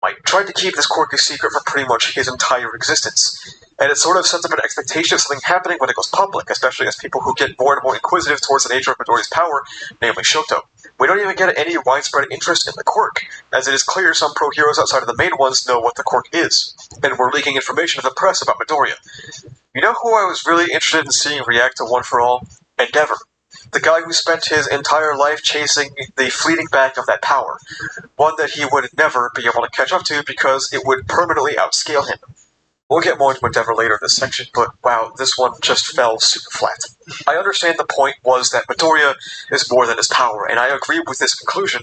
Mike tried to keep this quirk a secret for pretty much his entire existence, and it sort of sets up an expectation of something happening when it goes public, especially as people who get more and more inquisitive towards the nature of Midoriya's power, namely Shoto. We don't even get any widespread interest in the quirk, as it is clear some pro heroes outside of the main ones know what the quirk is, and we're leaking information to the press about Midoriya. You know who I was really interested in seeing react to One For All? Endeavor. The guy who spent his entire life chasing the fleeting back of that power. One that he would never be able to catch up to because it would permanently outscale him. We'll get more into Endeavor later in this section, but wow, this one just fell super flat. I understand the point was that Midoriya is more than his power, and I agree with this conclusion,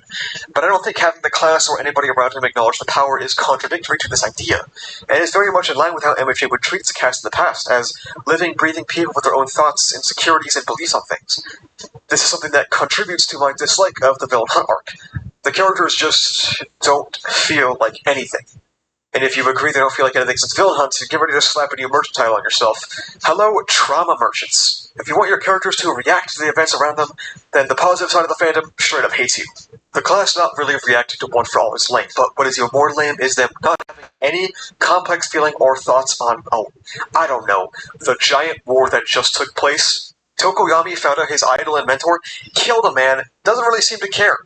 but I don't think having the class or anybody around him acknowledge the power is contradictory to this idea, and it's very much in line with how MHA would treat its cast in the past, as living, breathing people with their own thoughts, insecurities, and beliefs on things. This is something that contributes to my dislike of the villain hunt arc. The characters just don't feel like anything. And if you agree they don't feel like anything since Villain Hunt, get ready to slap a new merchant title on yourself. Hello, trauma merchants. If you want your characters to react to the events around them, then the positive side of the fandom straight up hates you. The class not really reacting to One For All is lame, but what is even more lame is them not having any complex feeling or thoughts on, I don't know, the giant war that just took place. Tokoyami found out his idol and mentor, killed a man, doesn't really seem to care.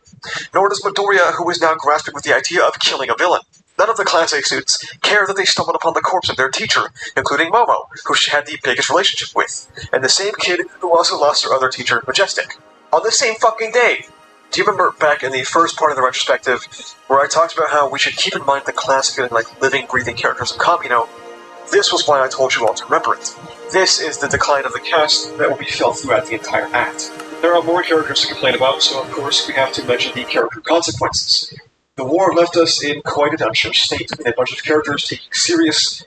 Nor does Midoriya, who is now grasping with the idea of killing a villain. None of the Class A students care that they stumbled upon the corpse of their teacher, including Momo, who she had the biggest relationship with, and the same kid who also lost her other teacher, Majestic, on the same fucking day. Do you remember back in the first part of the retrospective, where I talked about how we should keep in mind the class feeling like living, breathing characters of Kamino? This was why I told you all to remember it. This is the decline of the cast that will be felt throughout the entire act. There are more characters to complain about, so of course we have to mention the character consequences. The war left us in quite an unsure state, with a bunch of characters taking serious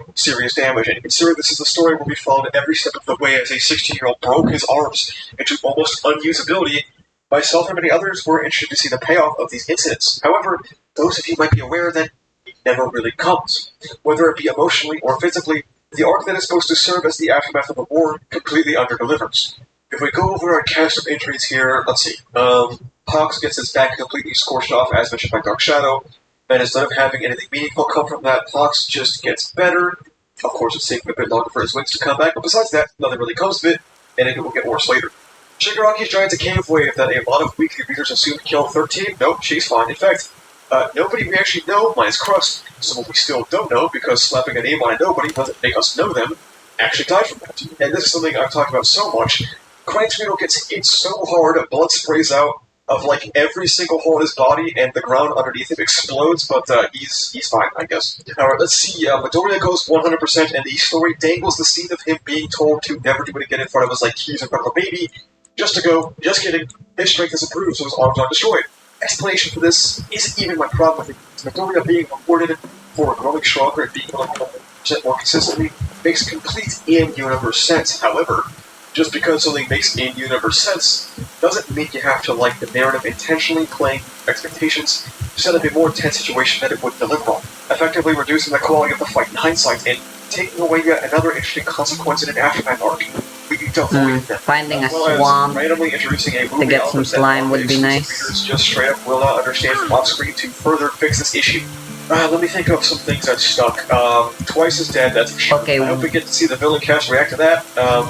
damage, and consider this is the story where we followed every step of the way as a 16-year-old broke his arms into almost unusability. Myself and many others were interested to see the payoff of these incidents. However, those of you might be aware that it never really comes. Whether it be emotionally or physically, the arc that is supposed to serve as the aftermath of the war completely underdelivers. If we go over our cast of injuries here, let's see. Hawks gets his back completely scorched off, as mentioned by Dark Shadow, and instead of having anything meaningful come from that, Hawks just gets better. Of course, it's taking a bit longer for his wings to come back, but besides that, nothing really comes of it, and it will get worse later. Shigaraki's Giant's cave wave that a lot of weekly readers assumed killed 13. Nope, she's fine. In fact, nobody we actually know, minus Crust, someone we still don't know, because slapping a name on a nobody doesn't make us know them, actually died from that. And this is something I've talked about so much. Crank's Tornado gets hit so hard, blood sprays out of like every single hole in his body, and the ground underneath him explodes, but he's fine, I guess. Alright, let's see, Midoriya goes 100%, and the story dangles the scene of him being told to never do it again in front of us like he's in front of a baby, just to go, just kidding, his strength has improved, so his arms aren't destroyed. Explanation for this isn't even my problem with it. Midoriya being rewarded for growing stronger and being able to 100% more consistently makes complete in-universe sense. However, just because something makes in-universe sense doesn't mean you have to like the narrative intentionally playing expectations to set up a more tense situation that it would deliver on, effectively reducing the quality of the fight in hindsight and taking away yet another interesting consequence in an aftermath arc. Finding a swamp to get some slime would be nice. Just straight up will not understand from off screen to further fix this issue. Let me think of some things that stuck. Twice is dead, that's for sure. Okay, I hope we get to see the villain cast react to that.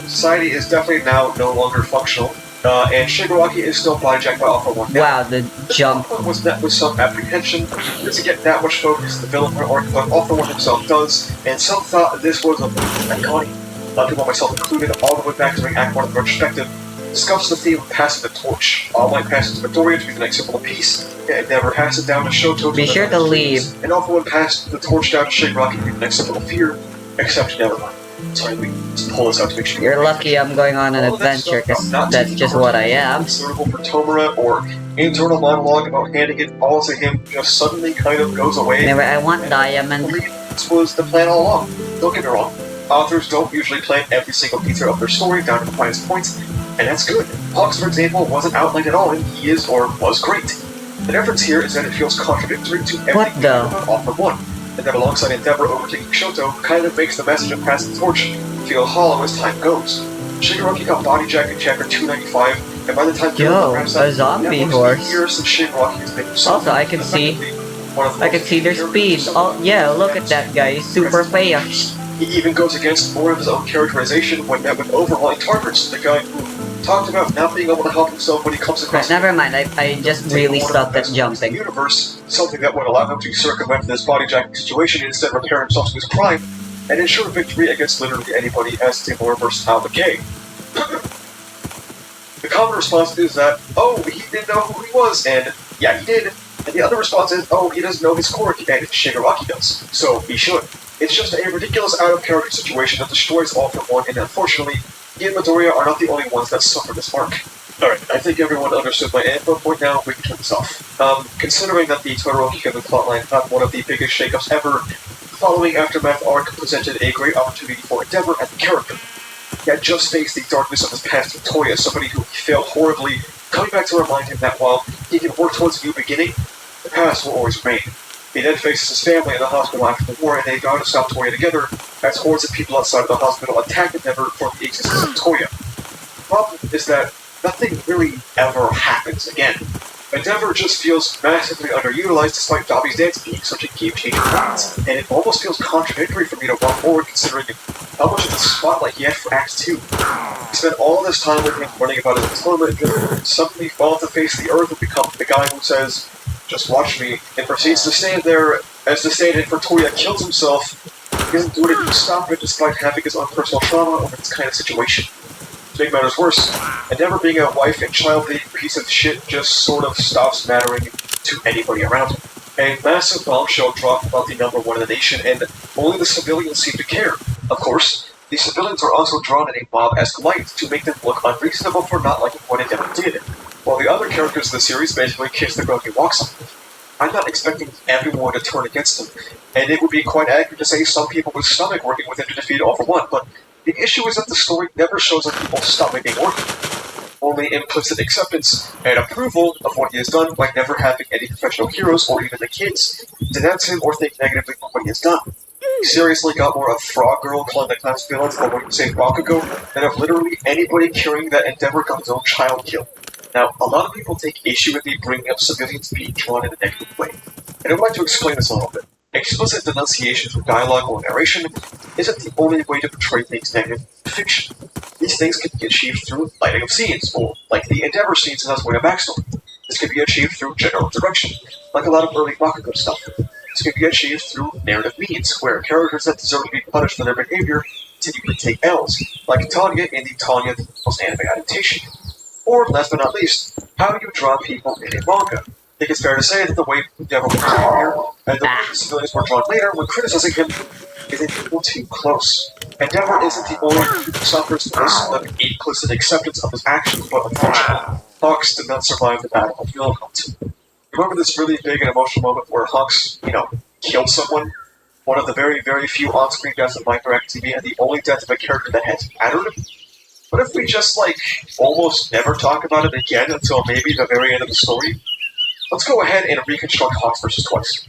Society is definitely now no longer functional. And Shigaraki is still bodyjacked by Alpha 1. Wow, the jump was met with some apprehension. Doesn't get that much focus the villain arc like Alpha 1 himself does, and some thought this was a iconic. A lot of people, myself included, all the way back during Act 1 of the retrospective, discussed the theme of passing the torch. All Might passes to Midoriya to be the next symbol of peace, and never passes down to Shoto. Be sure to leave. And Alpha 1 passed the torch down to Shigaraki to be the next symbol of fear, except never mind. Sorry, we just pull this out to make sure. You're lucky I'm going on an adventure, because that's just what I am. Suitable for Tomura, or internal monologue about handing it all to him just suddenly kind of goes away. Anyway, I want diamond. This was the plan all along. Don't get me wrong. Authors don't usually plan every single detail of their story down to the finest points, and that's good. Hawks, for example, wasn't outlined at all, and he is, or was, great. The difference here is that it feels contradictory to everything about Alpha 1, and that alongside Endeavor overtaking Shoto kind of makes the message of passing the torch feel hollow as time goes. Shigaraki got bodyjacked in chapter 295, and by the time a zombie horse. Years since Shigaraki has been also, I can see one of the I can most see their speed. Oh, yeah, look at that guy. He's super fast. He even goes against more of his own characterization when met with overhauling targets, the guy who talked about not being able to help himself when he comes across. But never mind, I just really sucked at jumping. Universe, something that would allow him to circumvent this body-jacking situation and instead repair himself to his crime, and ensure victory against literally anybody as a more versatile McKay. The common response is that, oh, he didn't know who he was, and yeah, he did. And the other response is, oh, he doesn't know his quirk, and Shigaraki does, so he should. It's just a ridiculous out-of-character situation that destroys all for one, and unfortunately, he and Midoriya are not the only ones that suffer this mark. Alright, I think everyone understood my info point now, we can turn this off. Considering that the Todoroki Kevin plotline had one of the biggest shakeups ever, the following Aftermath arc presented a great opportunity for Endeavor as a character. He had just faced the darkness of his past with Toya, somebody who failed horribly, coming back to remind him that while he can work towards a new beginning, the past will always remain. He then faces his family in the hospital after the war, and they vow to stop Toya together, as hordes of people outside of the hospital attack Endeavor for the existence of Toya. The problem is that nothing really ever happens again. Endeavor just feels massively underutilized despite Dobby's dance being such a game-changer moment, and it almost feels contradictory for me to walk forward considering how much of the spotlight he had for Act 2. He spent all this time with him learning about his atonement, and then suddenly fall to face the earth and become the guy who says, "Just watch me," and proceeds to stand there as the stand-in for Toya kills himself. He doesn't do anything to stop it despite having his own personal trauma over this kind of situation. To make matters worse, Endeavor being a wife and child-hating piece of shit just sort of stops mattering to anybody around him. A massive bombshell dropped about the number one in the nation, and only the civilians seem to care. Of course, the civilians are also drawn in a mob-esque light to make them look unreasonable for not liking what Endeavor did, while the other characters in the series basically kiss the girl he walks on. I'm not expecting everyone to turn against him, and it would be quite accurate to say some people with stomach working with him to defeat All for One, but the issue is that the story never shows that people's stomach ain't working. Only implicit acceptance and approval of what he has done by never having any professional heroes or even the kids denounce him or think negatively of what he has done. He seriously got more of Frog Girl calling the class villains for what he saved Bakugo than of literally anybody caring that Endeavor got his own child killed. Now, a lot of people take issue with me bringing up civilians being drawn in a negative way, and I would like to explain this a little bit. Explicit denunciation through dialogue or narration isn't the only way to portray things negative in fiction. These things can be achieved through lighting of scenes, or like the Endeavor scenes in Aswaya backstory. This can be achieved through general direction, like a lot of early Bakugo stuff. This can be achieved through narrative means, where characters that deserve to be punished for their behavior continue to take L's, like Tanya in the Tanya the People's anime adaptation. Or, last but not least, how do you draw people in a manga? I think it's fair to say that the way Endeavor was drawn here, and the way the civilians were drawn later when criticizing him, is a little too close. Endeavor isn't the only one who suffers from this implicit acceptance of his actions, but unfortunately, Hawks did not survive the Battle of Yulcott. Remember this really big and emotional moment where Hawks, killed someone? One of the very, very few on-screen deaths of My Hero Academia, and the only death of a character that has mattered? What if we just, almost never talk about it again until maybe the very end of the story? Let's go ahead and reconstruct Hawks vs. Twice.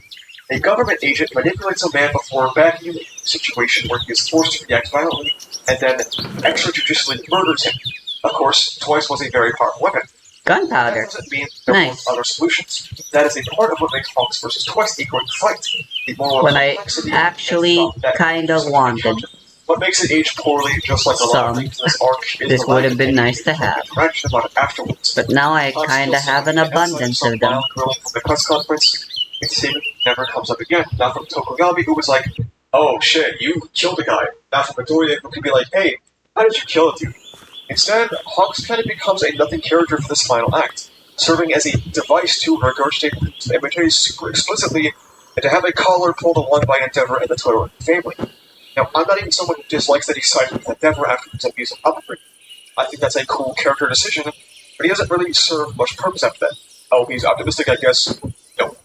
A government agent manipulates a man before backing him in a situation where he is forced to react violently, and then extrajudicially murders him. Of course, Twice was a very powerful weapon. Gunpowder. That doesn't mean there Nice. weren't other solutions. That is a part of what makes Hawks vs. Twice a great fight. The moral When I complexity actually and thought that kinda such a wanted encounter. What makes it age poorly, just like a lot of some. things in this arc, is This the would lack have of been any nice to have. interaction about it afterwards. But now I Hawks kinda feels have an something outside abundance some of them. wild girl from the press conference. Its statement never comes up again. Not from Tokoyami, who was like, "Oh shit, you killed a guy." Not from Midoriya, who could be like, "Hey, how did you kill a dude?" Instead, Hawks kind of becomes a nothing character for this final act, serving as a device to regurgitate the images super explicitly, and to have a collar pulled on by Endeavor and the Todoroki family. Now, I'm not even someone who dislikes that he sided with Endeavor after his abusive upbringing. I think that's a cool character decision, but he doesn't really serve much purpose after that. Oh, he's optimistic, I guess. No.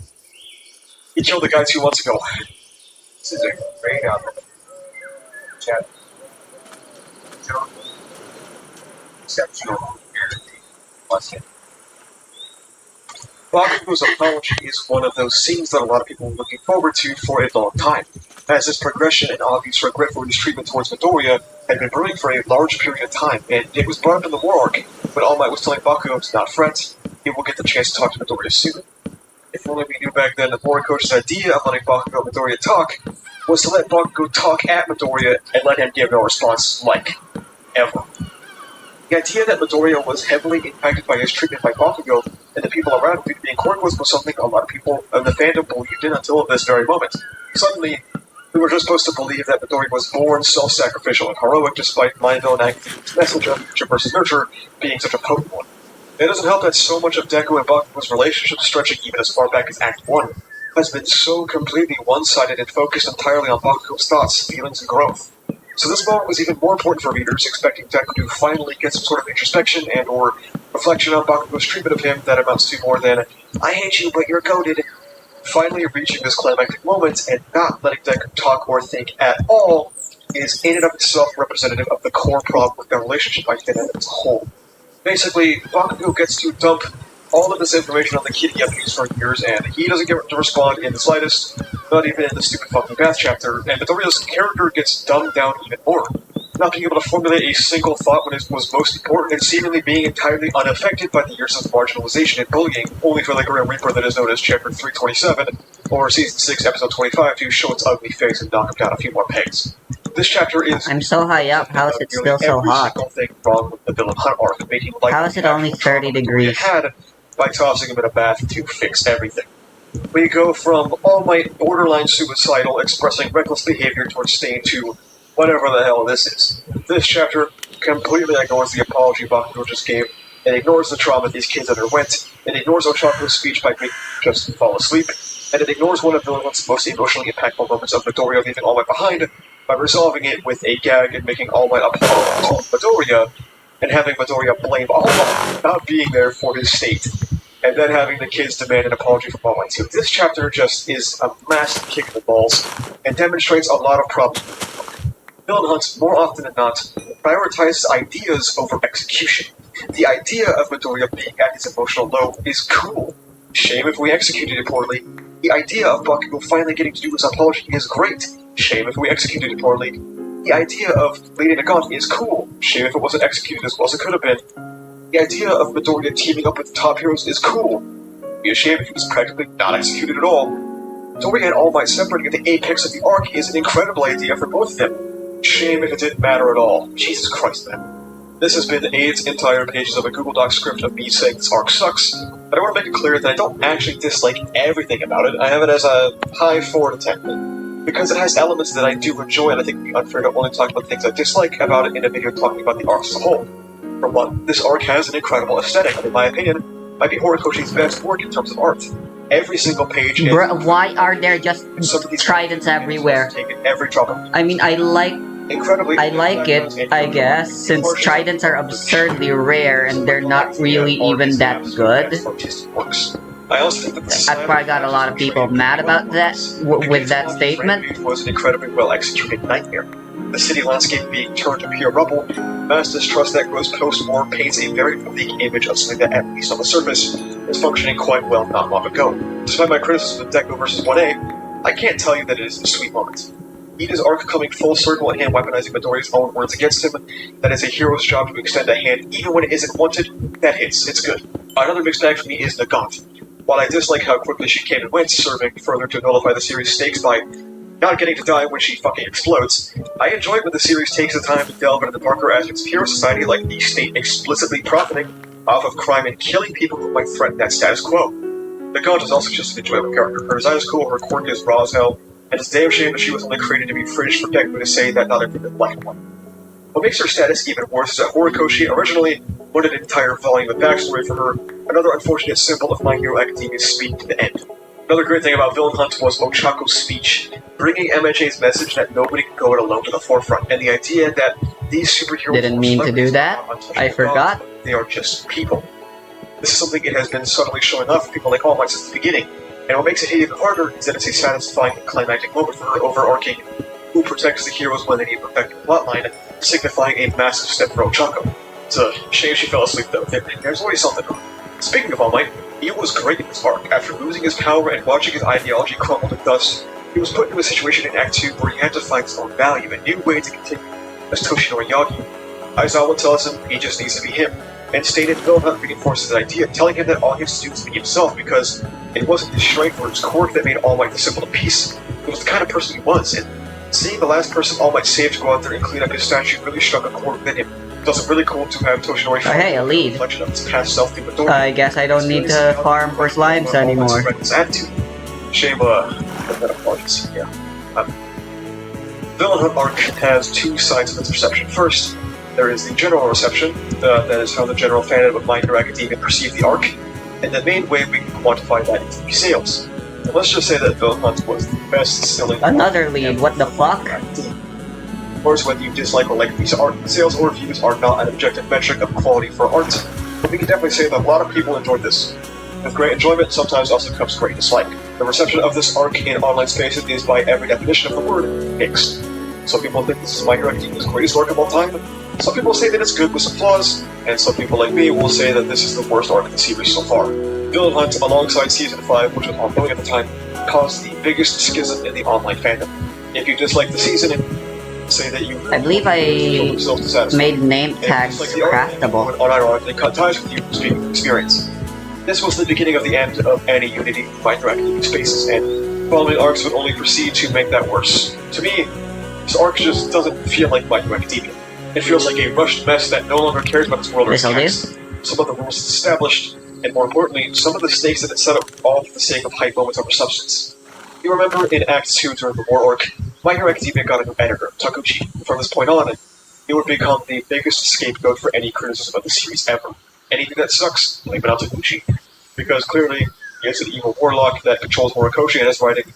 He killed the guy 2 months ago. This is a great chat. Exceptional. Bakugo's apology is one of those scenes that a lot of people are looking forward to for a long time, as his progression and obvious regret for his treatment towards Midoriya had been brewing for a large period of time, and it was brought up in the war arc, when All Might was telling Bakugo to not fret, he will get the chance to talk to Midoriya soon. If only we knew back then that Horikoshi's idea of letting Bakugo and Midoriya talk was to let Bakugo talk at Midoriya and let him give no response, like, ever. The idea that Midoriya was heavily impacted by his treatment by Bakugo and the people around him due to being quirkless was something a lot of people in the fandom believed in until this very moment. Suddenly, we were just supposed to believe that Midoriya was born self-sacrificial and heroic despite Mind Villain Academy's message of nature versus nurture being such a potent one. It doesn't help that so much of Deku and Bakugo's relationship, stretching even as far back as Act 1, has been so completely one-sided and focused entirely on Bakugo's thoughts, feelings, and growth. So this moment was even more important for readers, expecting Deku to finally get some sort of introspection and or reflection on Bakugo's treatment of him that amounts to more than, I hate you, but you're goated. Finally reaching this climactic moment and not letting Deku talk or think at all is in and of itself representative of the core problem with their relationship identity as a whole. Basically, Bakugo gets to dump all of this information on the kid he abused for years, and he doesn't get to respond in the slightest, not even in the stupid fucking bath chapter, and Midoriya's character gets dumbed down even more. Not being able to formulate a single thought when it was most important, and seemingly being entirely unaffected by the years of marginalization and bullying, only for the Grim Reaper that is known as Chapter 327, or Season 6, Episode 25, to show its ugly face and knock him down a few more pegs. This chapter is... I'm so high up, how is it still so hot? Thing wrong with the villain hunt arc, making like how is it only 30 degrees? Had by tossing him in a bath to fix everything. We go from All Might borderline suicidal, expressing reckless behavior towards Stain to whatever the hell this is. This chapter completely ignores the apology Bakugo just gave, and ignores the trauma these kids underwent, and ignores Oshaku's speech by making just fall asleep, and it ignores one of Villain's most emotionally impactful moments of Midoriya leaving All Might behind by resolving it with a gag and making All Might apologize to Midoriya, and having Midoriya blame All Might not being there for his state, and then having the kids demand an apology from All Might too. This chapter just is a massive kick in the balls, and demonstrates a lot of problems. Villain Hunt, more often than not, prioritizes ideas over execution. The idea of Midoriya being at his emotional low is cool. Shame if we executed it poorly. The idea of Bakugo finally getting to do his apology is great. Shame if we executed it poorly. The idea of leading a gaunt is cool. Shame if it wasn't executed as well as it could have been. The idea of Midoriya teaming up with the top heroes is cool. It'd be a shame if it was practically not executed at all. Midoriya and All Might separating at the apex of the arc is an incredible idea for both of them. Shame if it didn't matter at all. Jesus Christ, man. This has been 8 entire pages of a Google Doc script of me saying this arc sucks, but I want to make it clear that I don't actually dislike everything about it. I have it as a high 4 to 10, because it has elements that I do enjoy, and I think it would be unfair to only talk about things I dislike about it in a video talking about the arc as a whole. For one, this arc has an incredible aesthetic, and in my opinion, might be Horikoshi's best work in terms of art. Every single page... why are there just tridents everywhere? Every drop of... I mean, I like it, I guess, since tridents are absurdly rare and they're not really even that good. I also think that That's why I got a lot of people mad about that, with that statement. It was an incredibly well-executed nightmare. The city landscape being turned to pure rubble, mass distrust that grows post-war paints a very bleak image of something that, at least on the surface, was functioning quite well not long ago. Despite my criticism of Deku vs. 1A, I can't tell you that it is a sweet moment. Ida's arc coming full circle and him weaponizing Midoriya's own words against him, that is a hero's job to extend a hand even when it isn't wanted, that hits, it's good. Another mixed bag for me is the Gaunt. While I dislike how quickly she came and went, serving further to nullify the series' stakes by not getting to die when she fucking explodes, I enjoy when the series takes the time to delve into the darker aspects of hero society, like the state explicitly profiting off of crime and killing people who might threaten that status quo. The Gaunt is also just an enjoyable character. Her design is cool, her quirk is raw as hell, and it's a damn shame that she was only created to be fringe for Deku to say that not everyone liked one. What makes her status even worse is that Horikoshi originally wanted an entire volume of backstory for her, another unfortunate symbol of My Hero Academia's speed to the end. Another great thing about Villain Hunt was Ochako's speech, bringing MHA's message that nobody can go it alone to the forefront, and the idea that these superheroes didn't mean to do that. I forgot. They are just people. This is something it has been subtly showing off for people like All Might since the beginning, and what makes it hit even harder is that it's a satisfying and climactic moment for her overarching who protects the heroes when they need protecting plotline, signifying a massive step for Ochako. It's a shame she fell asleep though. There's always something wrong. Speaking of All Might, he was great in this arc. After losing his power and watching his ideology crumble to dust, he was put into a situation in Act 2 where he had to find his own value, a new way to continue as Toshinori Yagi. Aizawa tells him he just needs to be him. and stated Bill Hunt reinforced his idea, telling him that all he has to do is be himself because it wasn't his strength or his quirk that made All Might the symbol of peace. It was the kind of person he was, and seeing the last person All Might saved go out there and clean up his statue really struck a chord within him. It was really cool to have Toshinori hey, a lead. reflection of his past self through Midori. I guess I don't need to farm for slimes anymore. Shame, that apologies. Yeah. Villain Hunt arc has two sides of its reception. First, there is the general reception, that is how the general fandom of My Hero Academia perceived the arc, and the main way we can quantify that is TV sales. And let's just say that Villain Hunt was the best-selling... Another lead, what the fuck? Of course, whether you dislike or like these art, sales or views are not an objective metric of quality for art, but we can definitely say that a lot of people enjoyed this. With great enjoyment, sometimes also comes great dislike. The reception of this arc in online spaces is, by every definition of the word, mixed. Some people think this is My Hero Academia's greatest work of all time, some people say that it's good with some flaws, and some people like me will say that this is the worst arc in the series so far. Villain Hunt, alongside Season 5, which was ongoing at the time, caused the biggest schism in the online fandom. If you dislike the season and say that you... I believe I made name tags craftable. Unironically cut ties with you speaking of experience. This was the beginning of the end of any unity in My Hero Academia spaces, and following arcs would only proceed to make that worse. To me, this arc just doesn't feel like My Hero Academia. It feels like a rushed mess that no longer cares about its world or its text. Some of the rules it's established, and more importantly, some of the stakes that it set up all for the sake of hype moments over substance. You remember in Act 2 during the War arc, My Hero Academia got a new editor, Takuchi. From this point on, it would become the biggest scapegoat for any criticism of the series ever. Anything that sucks, blame it on Takuchi. Because clearly, he is an evil warlock that controls Horikoshi and his writing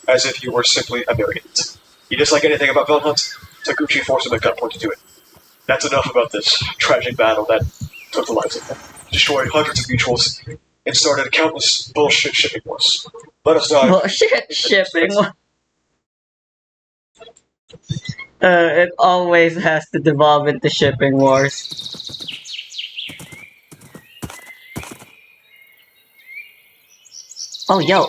as if he were simply a marionette. You dislike anything about Villain Hunt? Takuchi forced him at gunpoint to do it. That's enough about this tragic battle that took the lives of them, destroyed hundreds of mutuals, and started countless bullshit shipping wars. Let us dive. Bullshit shipping. It always has to devolve into shipping wars. Oh, yo.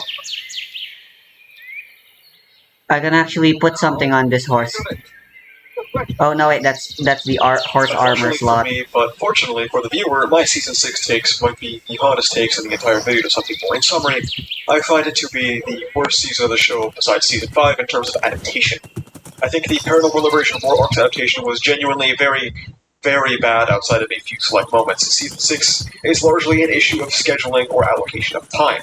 I can actually put something on this horse. Oh no, wait, that's the horse armor slot. For me, but fortunately for the viewer, my Season 6 takes might be the hottest takes in the entire video to some people. In summary, I find it to be the worst season of the show besides Season 5 in terms of adaptation. I think the Paranormal Liberation War Arc's adaptation was genuinely very, very bad outside of a few select moments. Season 6 is largely an issue of scheduling or allocation of time.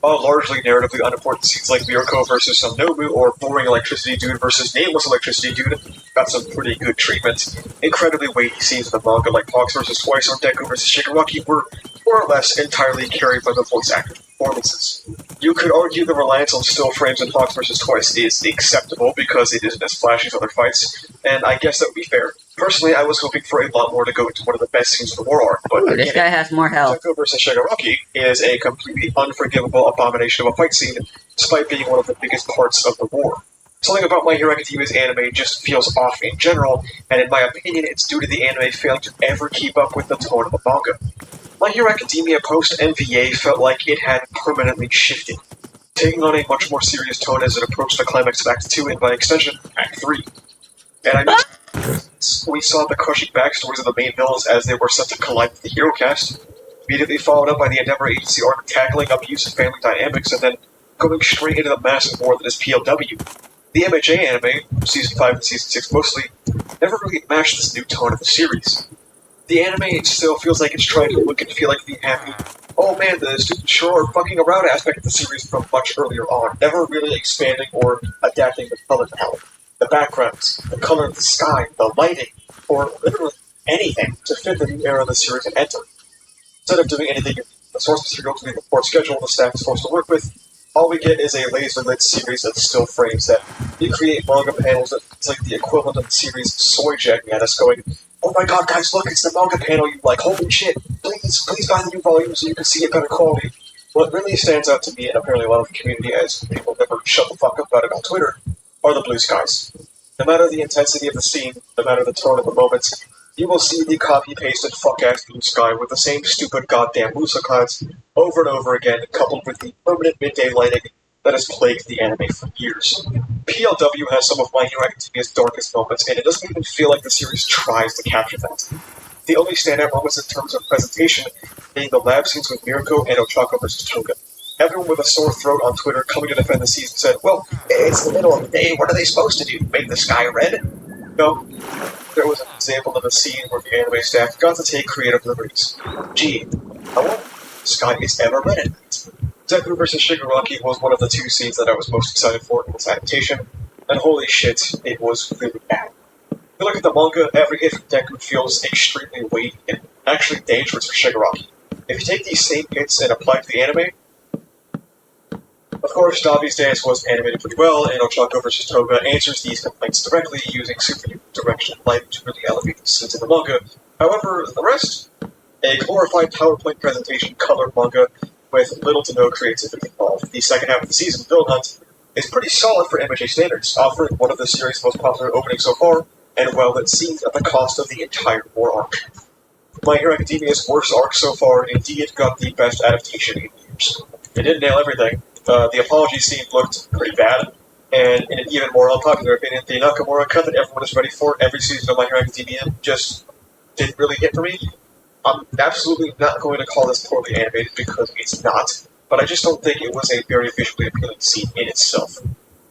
Largely narratively unimportant scenes like Mirko versus some Nobu or boring electricity dude versus nameless electricity dude got some pretty good treatment. Incredibly weighty scenes in the manga like Fox versus Twice or Deku versus Shigaraki were more or less entirely carried by the voice actor performances. You could argue the reliance on still frames in Fox vs. Twice is acceptable because it isn't as flashy as other fights, and I guess that would be fair. Personally, I was hoping for a lot more to go into one of the best scenes of the war arc, but this guy has more health. Deku vs. Shigaraki is a completely unforgivable abomination of a fight scene, despite being one of the biggest parts of the war. Something about My Hero Academia's anime just feels off in general, and in my opinion, it's due to the anime failing to ever keep up with the tone of the manga. My Hero Academia post-MVA felt like it had permanently shifted, taking on a much more serious tone as it approached the climax of Act 2 and, by extension, Act 3. And I mean, we saw the crushing backstories of the main villains as they were set to collide with the hero cast, immediately followed up by the Endeavor Agency arc tackling abusive family dynamics, and then going straight into the massive war that is PLW. The MHA anime, Season 5 and Season 6 mostly, never really matched this new tone of the series. The anime still feels like it's trying to look and feel like the happy, oh man, the stupid sure fucking around aspect of the series from much earlier on, never really expanding or adapting the color palette, the backgrounds, the color of the sky, the lighting, or literally anything to fit the new era of the series and enter. Instead of doing anything in the source material to the report schedule the staff is forced to work with, all we get is a laser-lit series of still frames that recreate manga panels that it's like the equivalent of the series soy jagging at us going, oh my god guys, look, it's the manga panel, you like, holy shit, please buy the new volume so you can see it better quality. What really stands out to me, and apparently a lot of the community, as people never shut the fuck up about it on Twitter, are the blue skies. No matter the intensity of the scene, no matter the tone of the moments, you will see the copy-pasted fuck-ass blue sky with the same stupid goddamn Musa clouds over and over again, coupled with the permanent midday lighting that has plagued the anime for years. PLW has some of My Hero Academia's darkest moments, and it doesn't even feel like the series tries to capture that. The only standout moments in terms of presentation being the lab scenes with Mirko and Ochako versus Toga. Everyone with a sore throat on Twitter coming to defend the season said, well, it's the middle of the day, what are they supposed to do? Make the sky red? No. There was an example of a scene where the anime staff got to take creative liberties. Gee, I wonder if the sky is ever red at night. Deku vs. Shigaraki was one of the two scenes that I was most excited for in this adaptation, and holy shit, it was really bad. If you look at the manga, every hit from Deku feels extremely weighty and actually dangerous for Shigaraki. If you take these same hits and apply to the anime, of course, Dabi's dance was animated pretty well, and Ochako vs. Toga answers these complaints directly using super direction and light to really elevate the scenes in the manga. However, the rest? A glorified PowerPoint presentation colored manga with little to no creativity involved. The second half of the season, Bill Hunt, is pretty solid for MHA standards, offering one of the series' most popular openings so far, and well, it seems at the cost of the entire war arc. My Hero Academia's worst arc so far indeed got the best adaptation in years. It didn't nail everything. The apology scene looked pretty bad, and in an even more unpopular opinion, the Nakamura cut that everyone is ready for every season of My Hero Academia just didn't really hit for me. I'm absolutely not going to call this poorly animated because it's not, but I just don't think it was a very visually appealing scene in itself.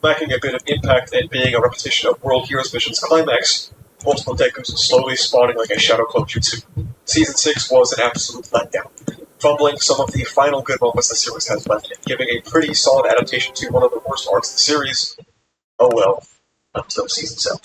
Lacking a bit of impact and being a repetition of World Heroes Mission's climax, multiple Dekus slowly spawning like a shadow clone jutsu. Season 6 was an absolute letdown, fumbling some of the final good moments the series has left and giving a pretty solid adaptation to one of the worst arcs of the series. Oh well, until Season 7.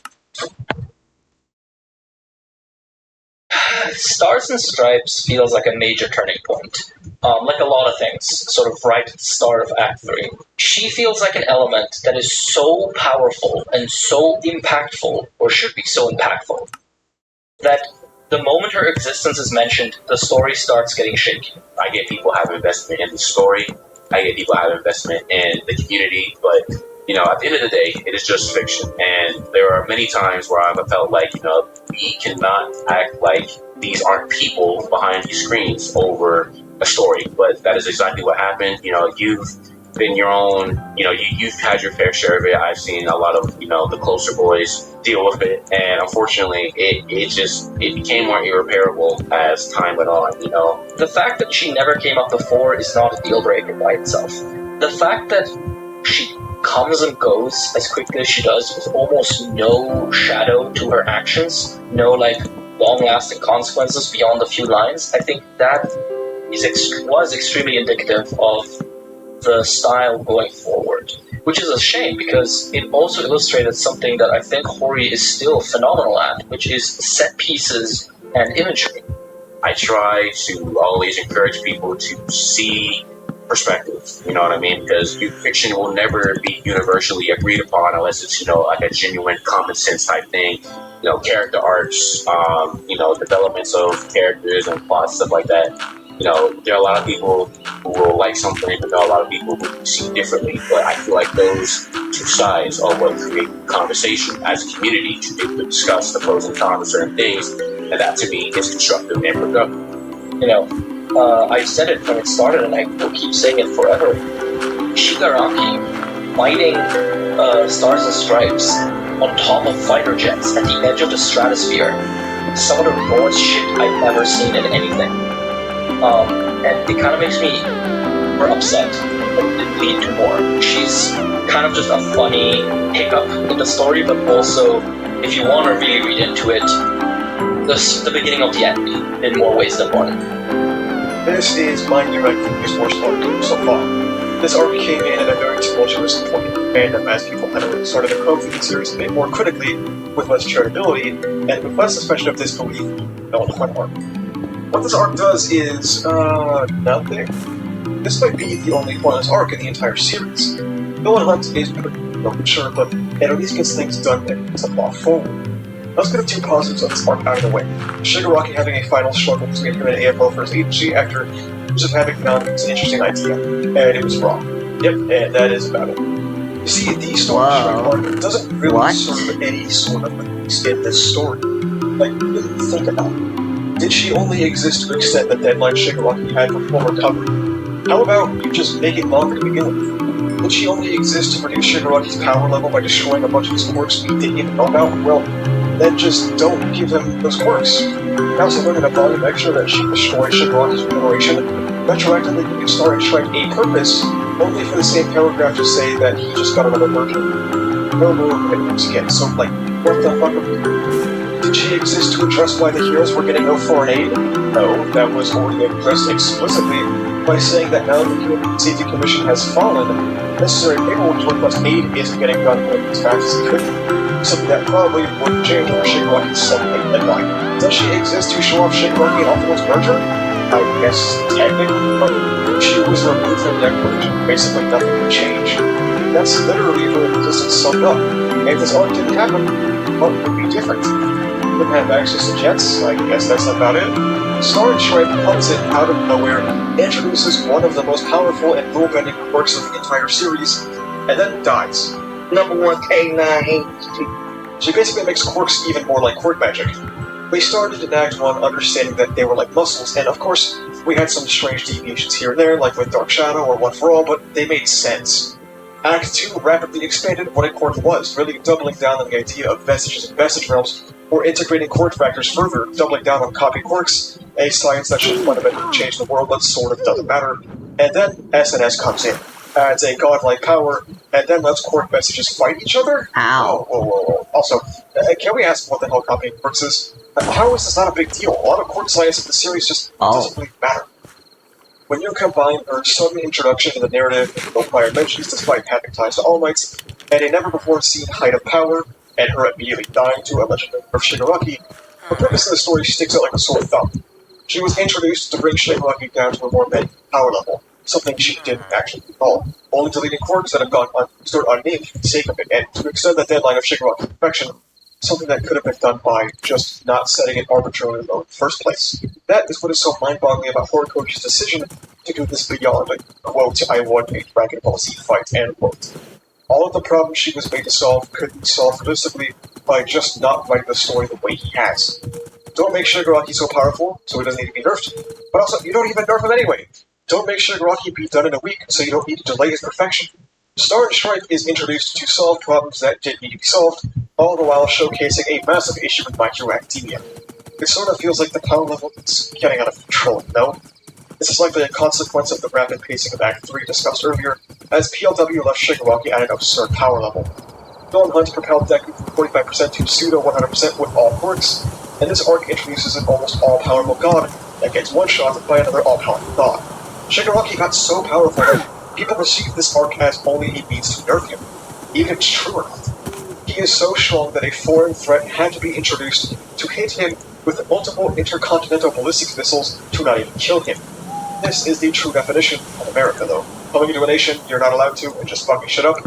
Stars and Stripes feels like a major turning point. Like a lot of things, sort of right at the start of Act 3. She feels like an element that is so powerful and so impactful, or should be so impactful, that the moment her existence is mentioned, the story starts getting shaky. I get people have investment in the story, I get people have investment in the community, but at the end of the day, it is just fiction. And there are many times where I've felt like, we cannot act like these aren't people behind these screens over a story. But that is exactly what happened. You've been your own, you've had your fair share of it. I've seen a lot of, the closer boys deal with it. And unfortunately, it became more irreparable as time went on, The fact that she never came up before is not a deal breaker by itself. The fact that she comes and goes as quickly as she does with almost no shadow to her actions, no long-lasting consequences beyond a few lines, I think that was extremely indicative of the style going forward, which is a shame because it also illustrated something that I think Hori is still phenomenal at, which is set pieces and imagery. I try to always encourage people to see perspective, you know what I mean? Because fiction will never be universally agreed upon unless it's, like a genuine common sense type thing. Character arcs, developments of characters and plots, stuff like that. There are a lot of people who will like something, but there are a lot of people who see differently. But I feel like those two sides are what create conversation as a community to be able to discuss the pros and cons of certain things, and that to me is constructive and productive. I said it when it started, and I will keep saying it forever. Shigaraki fighting Stars and Stripes on top of fighter jets at the edge of the stratosphere. Some of the rawest shit I've ever seen in anything. And it kind of makes me more upset, but it lead to more. She's kind of just a funny hiccup in the story, but also, if you want to really read into it, the beginning of the end in more ways than one. This is my Hero Academia's worst arc so far. This arc came in at a very tumultuous point, and as people had started to approach the series a bit more critically, with less charitability, and with less suspension of disbelief on one arc. What this arc does is, nothing. This might be the only pointless arc in the entire series. Villain Hunt is good, sure, but it at least gets things done and moves the plot forward. Let's get the two positives of this arc out of the way. Shigaraki having a final struggle between him and AFL for his agency after just having found it was an interesting idea, and it was wrong. Yep, and that is about it. You see, the story arc doesn't really serve any sort of place in this story. Really think about it. Did she only exist to extend the deadline Shigaraki had for full recovery? How about you just make it longer to begin with? Did she only exist to reduce Shigaraki's power level by destroying a bunch of his quirks we didn't even know about? Well, then just don't give him those quirks. Now, also learned in a volume extra that she destroyed Shigaraki's regeneration, retroactively giving Star and Strike a purpose, only for the same paragraph to say that he just got another version. No more commitments again, so like, what the fuck? Did she exist to address why the heroes were getting no foreign aid? No, that was already addressed explicitly by saying that now the Human Safety Commission has fallen, necessary paperwork to request aid isn't getting done as fast as it could be. Something that probably wouldn't change over Shigaraki's self-made deadline. Does she exist to show off Shigaraki and Alpha's merger? I guess technically, but she was removed from the equation. Basically nothing would change. That's literally her existence summed up. If this arc didn't happen, what would be different? Wouldn't have access to jets, I guess that's about it. Star and Stripe comes in out of nowhere, introduces one of the most powerful and rule-bending quirks of the entire series, and then dies. Number 1 K9. She basically makes quirks even more like quirk magic. We started in Act 1 understanding that they were like muscles, and of course, we had some strange deviations here and there, like with Dark Shadow or One for All, but they made sense. Act 2 rapidly expanded what a quirk was, really doubling down on the idea of vestiges and vestige realms, or integrating quirk factors further, doubling down on copy quirks, a science that should fundamentally change the world but sort of doesn't matter. And then SNS comes in, adds a godlike power, and then lets quirk vestiges fight each other? Ow. Whoa. Also, can we ask what the hell copying quirks is? How is this not a big deal? A lot of quirk science in the series just doesn't really matter. When you combine her sudden introduction to the narrative in both prior mentions despite having ties to All Mights, and a never-before-seen height of power, and her immediately dying to a legendary of Shigaraki, her purpose in the story sticks out like a sore thumb. She was introduced to bring Shigaraki down to a more mid power level, something she didn't actually recall, only deleting quirks that have gone unused or unnamed for the sake of it, and to extend the deadline of Shigaraki's perfection, something that could have been done by just not setting it arbitrarily low in the first place. That is what is so mind-boggling about Horikoshi's decision to do this beyond a, quote, I won a Dragon Ball Z fight, end quote. All of the problems she was made to solve could be solved realistically by just not writing the story the way he has. Don't make Shigaraki so powerful, so he doesn't need to be nerfed. But also, you don't even nerf him anyway. Don't make Shigaraki be done in a week, so you don't need to delay his perfection. Star and Stripe is introduced to solve problems that didn't need to be solved, all the while showcasing a massive issue with My Hero Academia. It sort of feels like the power level is getting out of control, no? This is likely a consequence of the rapid pacing of Act 3 discussed earlier, as PLW left Shigaraki at an absurd power level. Dawn Hunt propelled Deku from 45% to pseudo-100% with all quirks, and this arc introduces an almost all-powerful god that gets one-shot by another all-powerful god. Shigaraki got so powerful that people perceive this arc as only a means to nerf him, even if it's true or not. He is so strong that a foreign threat had to be introduced to hit him with multiple intercontinental ballistic missiles to not even kill him. This is the true definition of America, though. Coming into a nation you're not allowed to and just fucking shit up.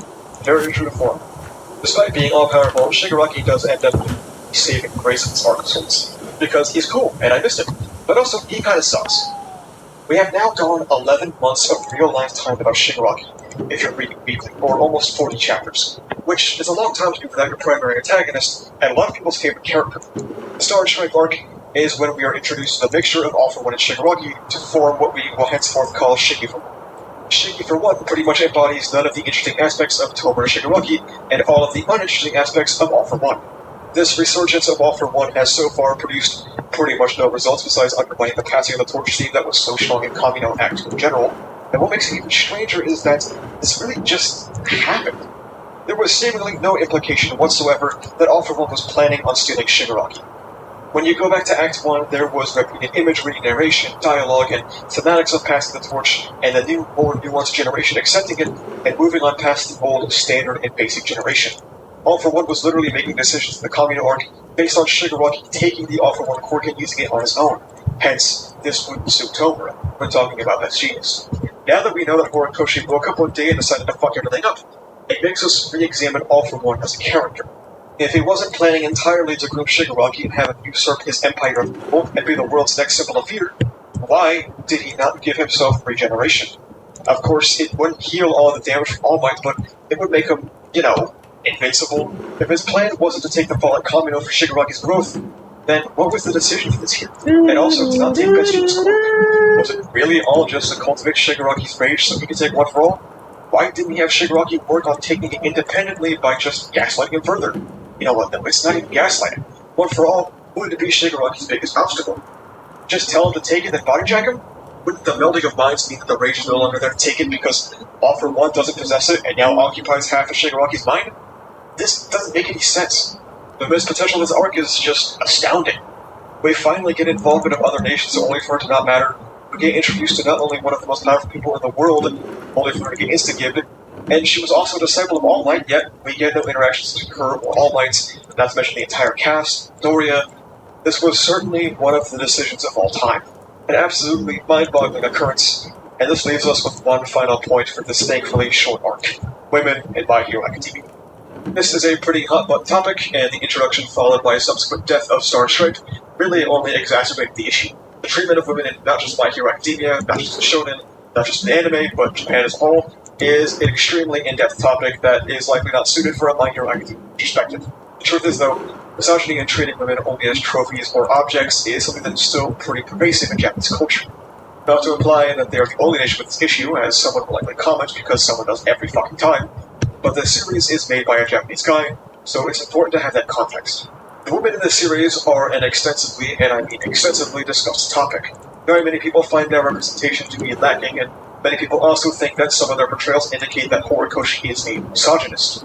Very true to form. Despite being all-powerful, Shigaraki does end up saving grace of this arc of sorts. Because he's cool, and I missed him. But also, he kinda sucks. We have now gone 11 months of real-life time about Shigaraki, if you're reading weekly, or almost 40 chapters, which is a long time to do without your primary antagonist, and a lot of people's favorite character. The Star and Stripe arc is when we are introduced to the mixture of All for One and Shigaraki to form what we will henceforth call Shiggy for One. Shiggy for One pretty much embodies none of the interesting aspects of Tomura Shigaraki, and all of the uninteresting aspects of All for One. This resurgence of All for One has so far produced pretty much no results besides undermining the passing of the torch theme that was so strong in Kamino Act 2 in general, and what makes it even stranger is that this really just happened. There was seemingly no implication whatsoever that All for One was planning on stealing Shigaraki. When you go back to Act 1, there was repeated imagery, narration, dialogue, and thematics of passing the torch, and the new, more nuanced generation accepting it, and moving on past the old, standard, and basic generation. All for One was literally making decisions in the Kamino arc based on Shigaraki taking the All for One quirk and using it on his own. Hence, this wouldn't suit Tomura when talking about Best Genius. Now that we know that Horikoshi woke up one day and decided to fuck everything up, it makes us re-examine All for One as a character. If he wasn't planning entirely to groom Shigaraki and have him usurp his empire of evil and be the world's next symbol of fear, why did he not give himself regeneration? Of course, it wouldn't heal all the damage from All Might, but it would make him, invincible. If his plan wasn't to take the fall at Kamino for Shigaraki's growth, then what was the decision for this here? And also, to not take Betshi's quirk. Was it really all just to cultivate Shigaraki's rage so he could take one for all? Why didn't he have Shigaraki work on taking it independently by just gaslighting him further? You know what, though, it's not even gaslighting. One for All would be Shigaraki's biggest obstacle? Just tell him to take it and bodyjack him? Wouldn't the melding of minds mean that the rage is no longer there to take it because All for One doesn't possess it and now occupies half of Shigaraki's mind? This doesn't make any sense. The missed potential of this arc is just astounding. We finally get involvement of other nations only for it to not matter. We get introduced to not only one of the most powerful people in the world, only for her to get instigated, and she was also a disciple of All Might, yet we get no interactions between her or All Might, not to mention the entire cast, Doria. This was certainly one of the decisions of all time. An absolutely mind-boggling occurrence, and this leaves us with one final point for this thankfully short arc. Women in My Hero Academia. This is a pretty hot-button topic, and the introduction followed by a subsequent death of Star Stripe really only exacerbated the issue. The treatment of women in not just My Hero Academia, not just the shonen, not just in anime, but Japan as a whole, is an extremely in-depth topic that is likely not suited for a My Hero Academia perspective. The truth is, though, misogyny and treating women only as trophies or objects is something that is still pretty pervasive in Japanese culture. Not to imply that they are the only nation with this issue, as someone will likely comment because someone does every fucking time, but the series is made by a Japanese guy, so it's important to have that context. The women in the series are an extensively, and I mean extensively, discussed topic. Very many people find their representation to be lacking, and many people also think that some of their portrayals indicate that Horikoshi is a misogynist.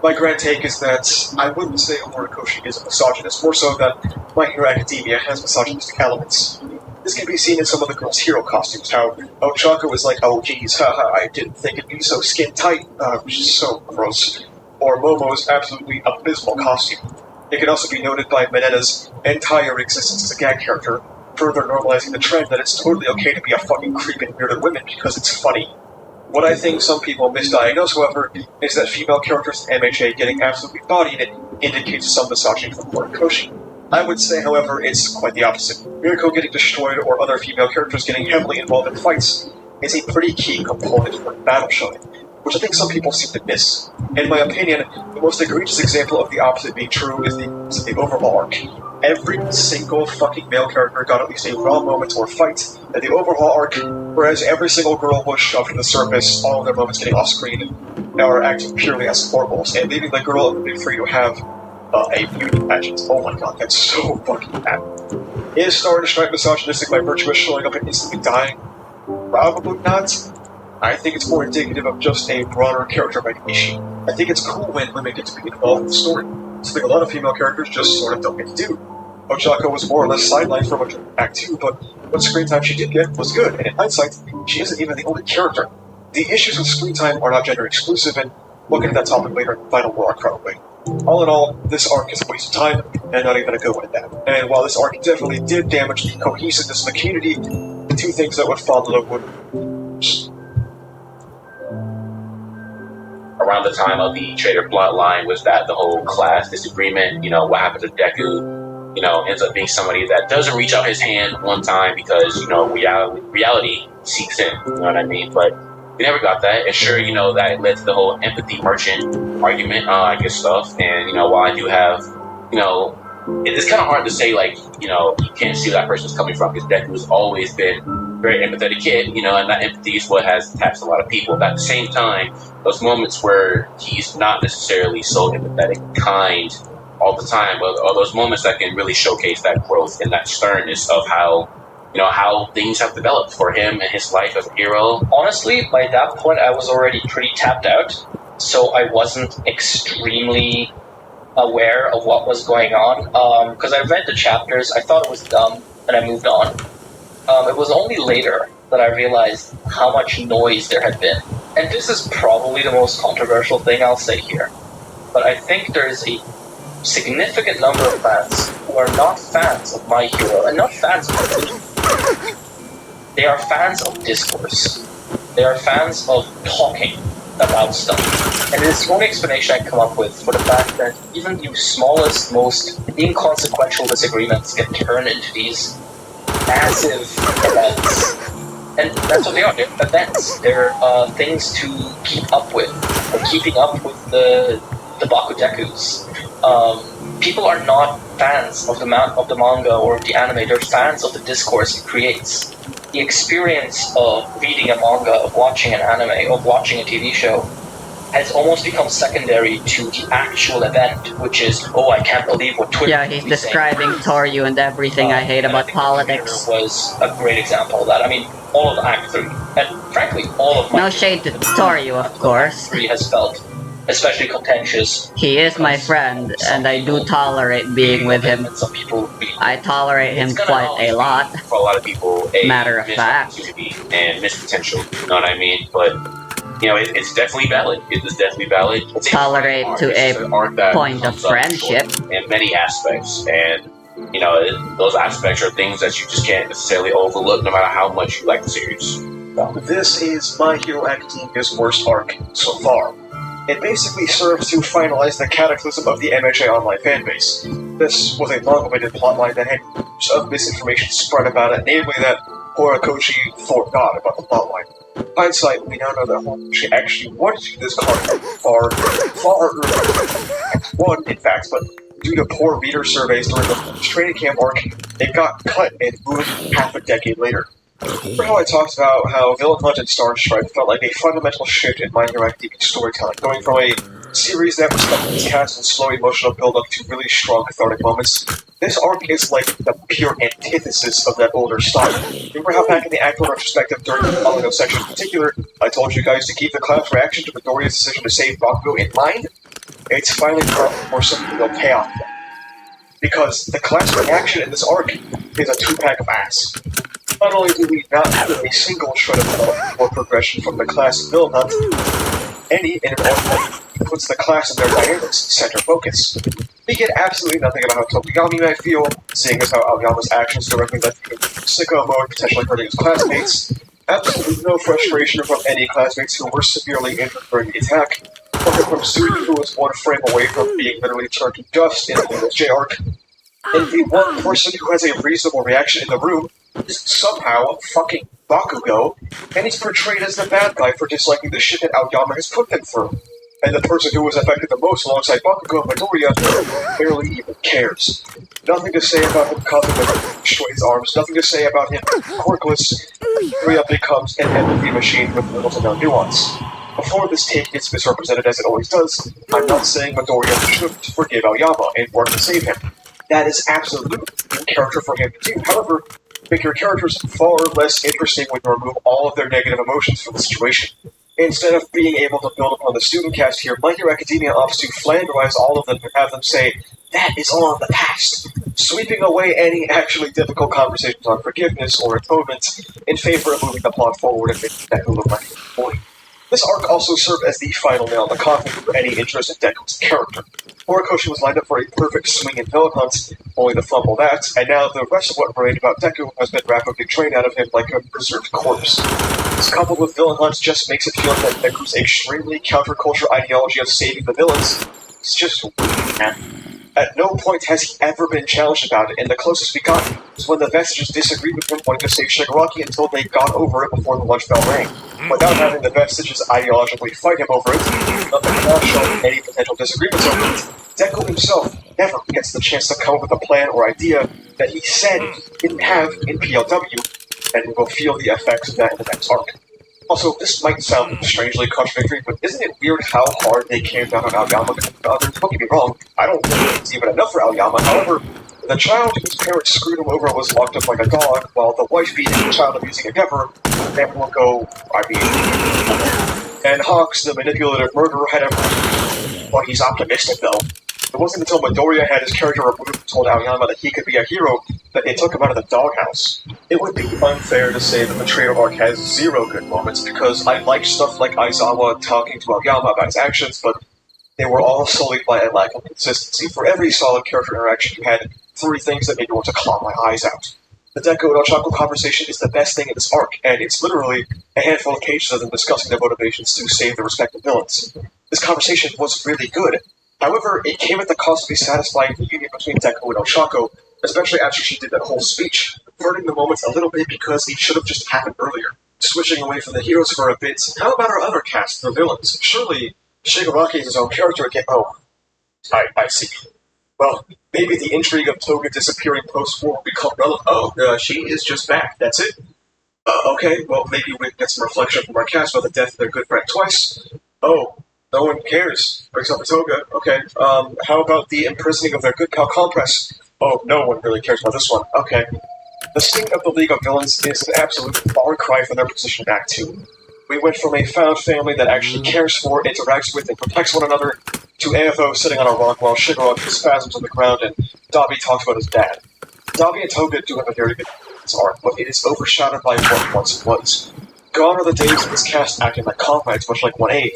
My grand take is that I wouldn't say Horikoshi is a misogynist, more so that My Hero Academia has misogynistic elements. This can be seen in some of the girls' hero costumes, how Ochako was like, oh geez, haha, I didn't think it'd be so skin tight, which is so gross. Or Momo's absolutely abysmal costume. It can also be noted by Minetta's entire existence as a gag character, further normalizing the trend that it's totally okay to be a fucking creep and weird at women because it's funny. What I think some people misdiagnose, however, is that female characters in MHA getting absolutely bodied indicates some misogyny from Horikoshi. I would say, however, it's quite the opposite. Mirko getting destroyed or other female characters getting heavily involved in fights is a pretty key component for battle showing, which I think some people seem to miss. In my opinion, the most egregious example of the opposite being true is the overhaul arc. Every single fucking male character got at least a raw moment or fight in the overhaul arc, whereas every single girl was shoved to the surface, all of their moments getting off-screen, now are acting purely as support roles, and leaving the girl of the big three to have a beauty pageant. Oh my god, that's so fucking bad. Is Star Stripe misogynistic by virtue of showing up and instantly dying? Probably not. I think it's more indicative of just a broader character-writing issue. I think it's cool when women get to be involved in the story. Something a lot of female characters just sort of don't get to do. Ochako was more or less sidelined for much of Act 2, but what screen time she did get was good, and in hindsight, she isn't even the only character. The issues with screen time are not gender exclusive, and we'll get to that topic later in the final war arc probably. All in all, this arc is a waste of time, and not even a good one at that. And while this arc definitely did damage the cohesiveness of the community, the two things that would follow would... Around the time of the traitor plotline was that the whole class disagreement, what happened to Deku, ends up being somebody that doesn't reach out his hand one time because, reality seeks in, you know what I mean? But we never got that, and sure, that led to the whole empathy merchant argument, I guess stuff, and, while I do have, it's kind of hard to say, you can't see where that person's coming from, because Deku's always been a very empathetic kid, and that empathy is what has taxed a lot of people. But at the same time, those moments where he's not necessarily so empathetic, kind, all the time, are those moments that can really showcase that growth and that sternness of how things have developed for him and his life as a hero. Honestly, by that point, I was already pretty tapped out, so I wasn't extremely aware of what was going on. Because I read the chapters, I thought it was dumb, and I moved on. It was only later that I realized how much noise there had been. And this is probably the most controversial thing I'll say here. But I think there's a significant number of fans who are not fans of My Hero, and not fans of religion. They are fans of discourse. They are fans of talking about stuff. And it's the only explanation I come up with for the fact that even the smallest, most inconsequential disagreements get turned into these massive events. And that's what they are. They're events. They're things to keep up with. Or keeping up with the Bakudekus. People are not fans of the manga or the anime. They're fans of the discourse it creates. The experience of reading a manga, of watching an anime, of watching a TV show has almost become secondary to the actual event, which is, oh, I can't believe what Twitter. Yeah, he's describing Toryu and everything I hate about politics. Was a great example of that. I mean, all of Act 3, and frankly, all of my... No shade to Toryu, of course. 3 has felt especially contentious. He is my friend, and I do tolerate being with him. Some people I tolerate him quite a lot. For a lot of people, Matter of fact. opportunity and missed potential. You know what I mean? But you know, it's definitely valid. It is definitely valid. Tolerate to a point of friendship. In many aspects, and you know, those aspects are things that you just can't necessarily overlook, no matter how much you like the series. This is My Hero Academia's worst arc so far. It basically serves to finalize the cataclysm of the MHA Online fanbase. This was a long-awaited plotline that had years of misinformation spread about it, namely that Horikoshi forgot about the plotline. In hindsight, we now know that Horikoshi actually wanted to do this card far earlier than Act 1, in fact, but due to poor reader surveys during the training camp arc, it got cut and moved half a decade later. Remember how I talked about how Villain Hunt and Star Strike felt like a fundamental shift in My Hero Academia storytelling, going from a series that respected its cast and slow emotional build-up to really strong cathartic moments? This arc is like the pure antithesis of that older style. Remember how back in the Act 1 retrospective during the Alino section in particular, I told you guys to keep the class reaction to Midoriya's decision to save Bakugo in mind? It's finally come for some real payoff. Because the class reaction in this arc is a two-pack of ass. Not only do we not have a single shred of development or progression from the class in Villain Hunt, any in an arc puts the class and their dynamics center focus. We get absolutely nothing about how Tokuyami might feel, seeing as how Aoyama's actions directly led him into sicko mode, potentially hurting his classmates. Absolutely no frustration from any classmates who were severely injured during the attack. Nothing from Sui, who was one frame away from being literally turned to dust in the J arc. And the one person who has a reasonable reaction in the room is somehow fucking Bakugo, and he's portrayed as the bad guy for disliking the shit that Aoyama has put them through. And the person who was affected the most alongside Bakugo and Midoriya barely even cares. Nothing to say about him causing him to destroy his arms, nothing to say about him quirkless. Midoriya becomes an empathy machine with little to no nuance. Before this take gets misrepresented as it always does, I'm not saying Midoriya should forgive Aoyama and work to save him. That is absolutely a character for him to do. However, make your characters far less interesting when you remove all of their negative emotions from the situation. Instead of being able to build upon the student cast here, My Hero Academia opts to flanderize all of them and have them say, that is all in the past, sweeping away any actually difficult conversations on forgiveness or atonement in favor of moving the plot forward and making Deku look like a boy. This arc also served as the final nail in the coffin for any interest in Deku's character. Horikoshi was lined up for a perfect swing in Villain Hunt, only to fumble that, and now the rest of what remained about Deku has been rapidly drained out of him like a preserved corpse. This coupled with Villain Hunt just makes it feel that Deku's extremely counterculture ideology of saving the villains is just weak, man. At no point has he ever been challenged about it, and the closest we got was when the Vestiges disagreed with him wanting to save Shigaraki until they got over it before the lunch bell rang. Without having the Vestiges ideologically fight him over it, nothing not showing any potential disagreements over it, Deku himself never gets the chance to come up with a plan or idea that he said he didn't have in PLW, and we will feel the effects of that in the next arc. Also, this might sound strangely contradictory, but isn't it weird how hard they came down on Aoyama compared to others? Don't get me wrong, I don't think it's even enough for Aoyama. However, the child whose parents screwed him over was locked up like a dog, while the wife beating the child abusing endeavor, that will go, And Hawks, the manipulative murderer, had everyone. Well, he's optimistic, though. It wasn't until Midoriya had his character removed and told Aoyama that he could be a hero that they took him out of the doghouse. It would be unfair to say that the Traitor arc has zero good moments, because I like stuff like Aizawa talking to Aoyama about his actions, but they were all sullied by a lack of consistency. For every solid character interaction, you had three things that made me want to claw my eyes out. The Deku and Ochako conversation is the best thing in this arc, and it's literally a handful of pages of them discussing their motivations to save their respective villains. This conversation was really good. However, it came at the cost of a satisfying union between Deku and Ochako, especially after she did that whole speech, burning the moments a little bit because it should have just happened earlier. Switching away from the heroes for a bit, how about our other cast, the villains? Surely, Shigaraki is his own character again. Oh, I see. Well, maybe the intrigue of Toga disappearing post-war will become relevant. Oh, she is just back, that's it? Okay, well, maybe we can get some reflection from our cast about the death of their good friend twice. Oh, No one cares. Breaks up a toga. Okay. How about the imprisoning of their good pal Compress? Oh, no one really cares about this one. Okay. The state of the League of Villains is an absolute far cry from their position in Act 2. We went from a found family that actually cares for, interacts with, and protects one another, to AFO sitting on a rock while Shigarok spasms on the ground and Dabi talks about his dad. Dabi and Toga do have a very good arc, but it is overshadowed by what once was. Gone are the days of this cast acting like comrades, much like 1A.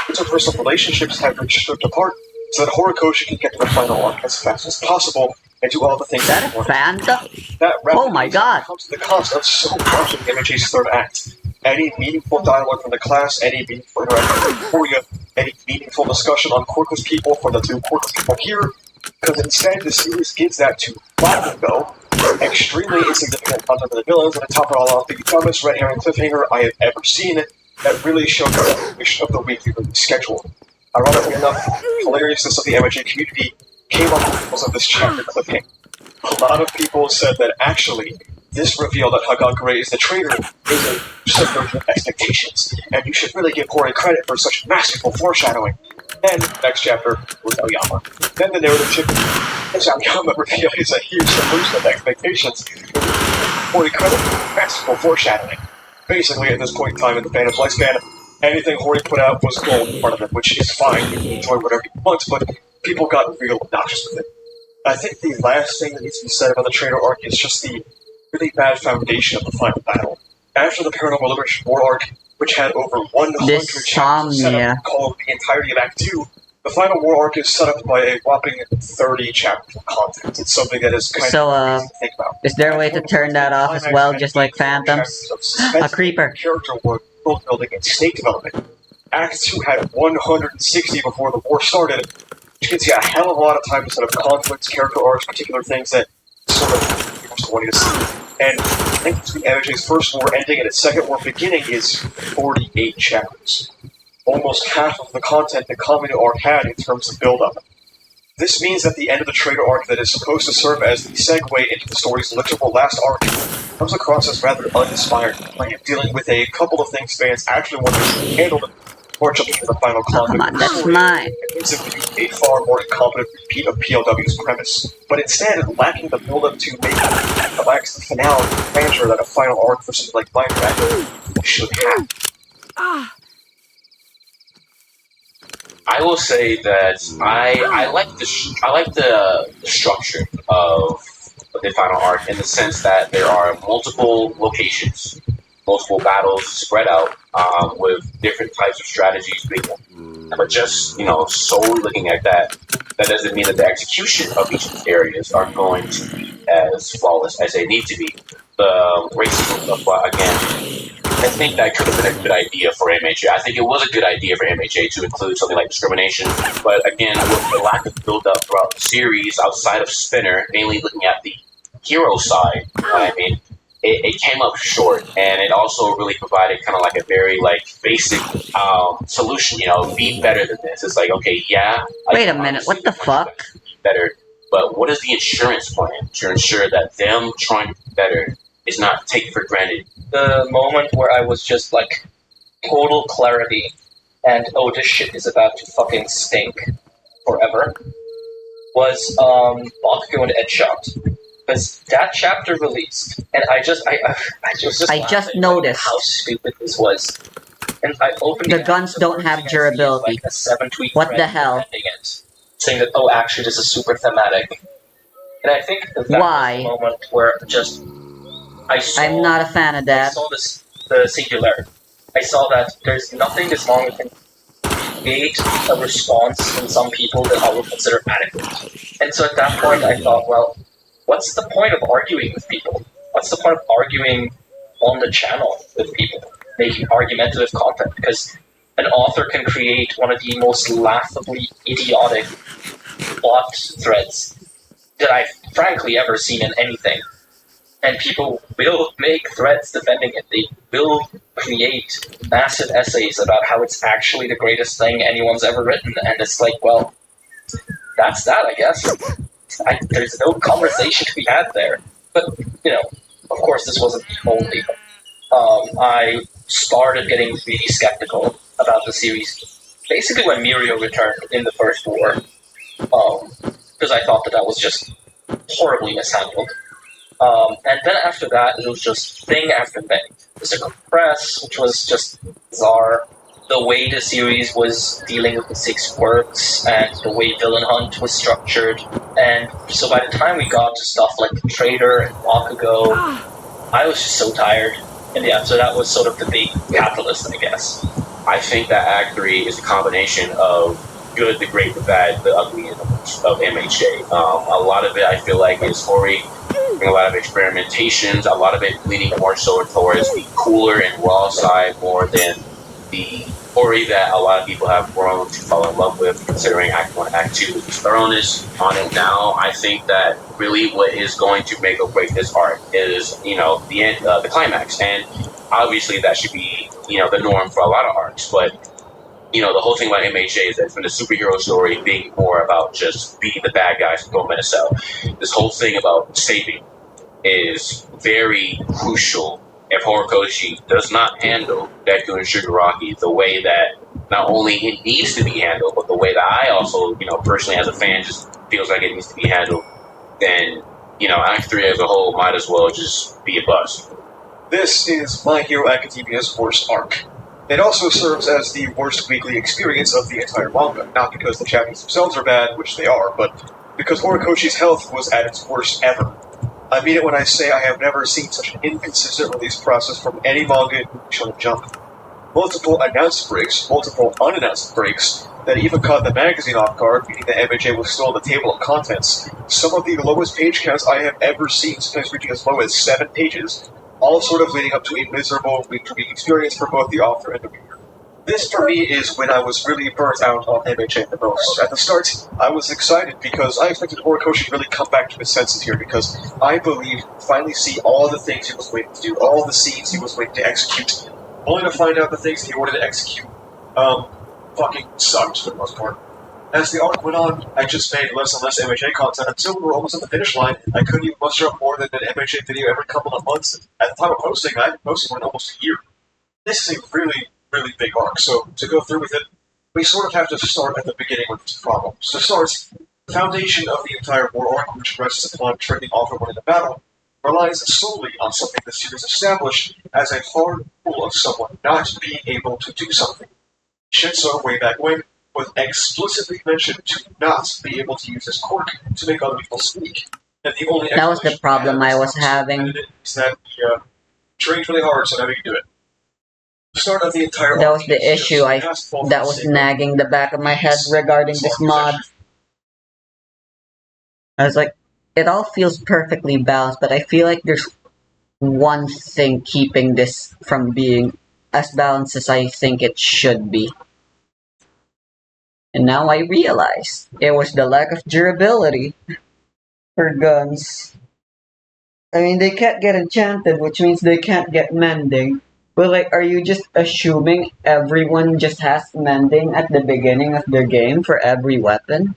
Interpersonal relationships have been stripped apart so that Horikoshi can get to the final arc as fast as possible and do all the things Is that a he wanted. Fanta? That Oh my god! comes at the cost of so much of MHA's third act. Any meaningful dialogue from the class, any meaningful interaction with Victoria, any meaningful discussion on quirkless people for the two quirkless people here, because instead the series gives that to Go, extremely insignificant content for the villains, and to top it all off, the dumbest red herring cliffhanger I have ever seen that really showed the definition of the weekly release schedule. Ironically enough, the hilariousness of the MHA community came up because of this chapter cliffhanger. A lot of people said that actually, this reveal that Hagakure is the traitor is a subversion of expectations, and you should really give Hori credit for such masterful foreshadowing. Then, next chapter was Aoyama. Then the narrative shifted as Aoyama reveal is a huge subversion of expectations. Hori credit for masterful foreshadowing. Basically, at this point in time in the fandom's lifespan, anything Hori put out was gold in front of it, which is fine, you can enjoy whatever you want, but people got real obnoxious with it. I think the last thing that needs to be said about the traitor arc is just the really bad foundation of the final battle. After the Paranormal Liberation War arc, which had over 100 chapters set up called the entirety of Act 2, the final war arc is set up by a whopping 30 chapters of content. It's something that is kind of crazy to think about. Is there a way to turn that off as well, just like Phantoms? A creeper. Character work, world building, and state development. Act 2 had 160 before the war started, which gives you a hell of a lot of time to set up conflicts, character arcs, particular things that sort of people wanting to see. And I think between MHA's first war ending and its second war beginning is 48 chapters. Almost half of the content the Kamino arc had in terms of build-up. This means that the end of the traitor arc that is supposed to serve as the segue into the story's literal last arc comes across as rather uninspired, like dealing with a couple of things fans actually want to handle and march up to the final conflict. Come on, that's mine. It simply a far more incompetent repeat of PLW's premise, but instead lacking the build-up to make it lacks the finale adventure that a final arc for something like Minecraft should have. I will say that I like the structure of the final arc in the sense that there are multiple locations, multiple battles spread out with different types of strategies being. But just solely looking at that doesn't mean that the execution of each of these areas are going to be as flawless as they need to be. The racism stuff, again, I think that could have been a good idea for MHA. I think it was a good idea for MHA to include something like discrimination, but again, with the lack of build-up throughout the series, outside of Spinner, mainly looking at the hero side, it came up short, and it also really provided kind of like a very basic solution. Be better than this. It's like, okay, yeah. Wait a minute, what the fuck? Be better, but what is the insurance plan to ensure that them trying to be better is not taken for granted? The moment where I was just like, total clarity, and oh, this shit is about to fucking stink forever, was Bakugo and Edgeshot. Because that chapter released, and I just noticed how stupid this was. And I opened the guns don't have durability. Like a 7-tweet What the hell? Saying that, oh, actually, this is super thematic. And I think that Why? was the moment where just I'm not a fan of that. I saw the singularity. I saw that there's nothing as long as it can create a response in some people that I would consider adequate. And so at that point, I thought, well, what's the point of arguing with people? What's the point of arguing on the channel with people, making argumentative content? Because an author can create one of the most laughably idiotic plot threads that I've frankly ever seen in anything. And people will make threads defending it. They will create massive essays about how it's actually the greatest thing anyone's ever written. And it's like, well, that's that, I guess. There's no conversation to be had there. But, of course this wasn't the only one. I started getting really skeptical about the series basically when Mirio returned in the first war, because I thought that that was just horribly mishandled. And then after that, it was just thing after thing. The Circle Press, which was just bizarre. The way the series was dealing with the six works and the way Villain Hunt was structured. And so by the time we got to stuff like the Trader and Bakugo, I was just so tired. And yeah, so that was sort of the big catalyst, I guess. I think that Act 3 is a combination of good, the great, the bad, the ugly, and the worst of MHA. A lot of it, I feel like, is story, a lot of experimentations, a lot of it leaning more so towards the cooler and raw side more than the story that a lot of people have grown to fall in love with, considering Act 1 Act 2 with thoroughness on it now. I think that really what is going to make or break this arc is, the end, the climax. And obviously that should be, the norm for a lot of arcs. But, the whole thing about MHA is that from the superhero story being more about just being the bad guys and going in a cell, this whole thing about saving is very crucial if Horikoshi does not handle Deku and Shigaraki the way that not only it needs to be handled, but the way that I also, personally as a fan just feels like it needs to be handled, then, Act 3 as a whole might as well just be a bust. This is My Hero Academia's worst arc. It also serves as the worst weekly experience of the entire manga, not because the chapters themselves are bad, which they are, but because Horikoshi's health was at its worst ever. I mean it when I say I have never seen such an inconsistent release process from any manga in Shonen Jump. Multiple announced breaks, multiple unannounced breaks, that even caught the magazine off guard, meaning that MHA was still on the table of contents. Some of the lowest page counts I have ever seen, sometimes reaching as low as 7 pages, all sort of leading up to a miserable week-to-week experience for both the author and the reader. This, for me, is when I was really burnt out on MHA the most. At the start, I was excited because I expected Horikoshi to really come back to his senses here because I believed finally see all the things he was waiting to do, all the scenes he was waiting to execute, only to find out the things he wanted to execute, fucking sucked for the most part. As the arc went on, I just made less and less MHA content until we were almost at the finish line. I couldn't even muster up more than an MHA video every couple of months. At the time of posting, I hadn't posted one in almost a year. This is a really, really big arc, so to go through with it, we sort of have to start at the beginning with its problems. To start, the foundation of the entire war arc, which rests upon training author winning the battle, relies solely on something the series established as a hard rule of someone not being able to do something. Shinso, way back when, was explicitly mentioned to not be able to use his quirk to make other people speak. And the only That was the problem I was having. Is that he trained really hard, so now he can do it. The start of the entire That was the issue that was nagging the back of my head regarding this mod. I was like, it all feels perfectly balanced, but I feel like there's one thing keeping this from being as balanced as I think it should be. And now I realize it was the lack of durability for guns. I mean, they can't get enchanted, which means they can't get mending. But like, are you just assuming everyone just has mending at the beginning of their game for every weapon?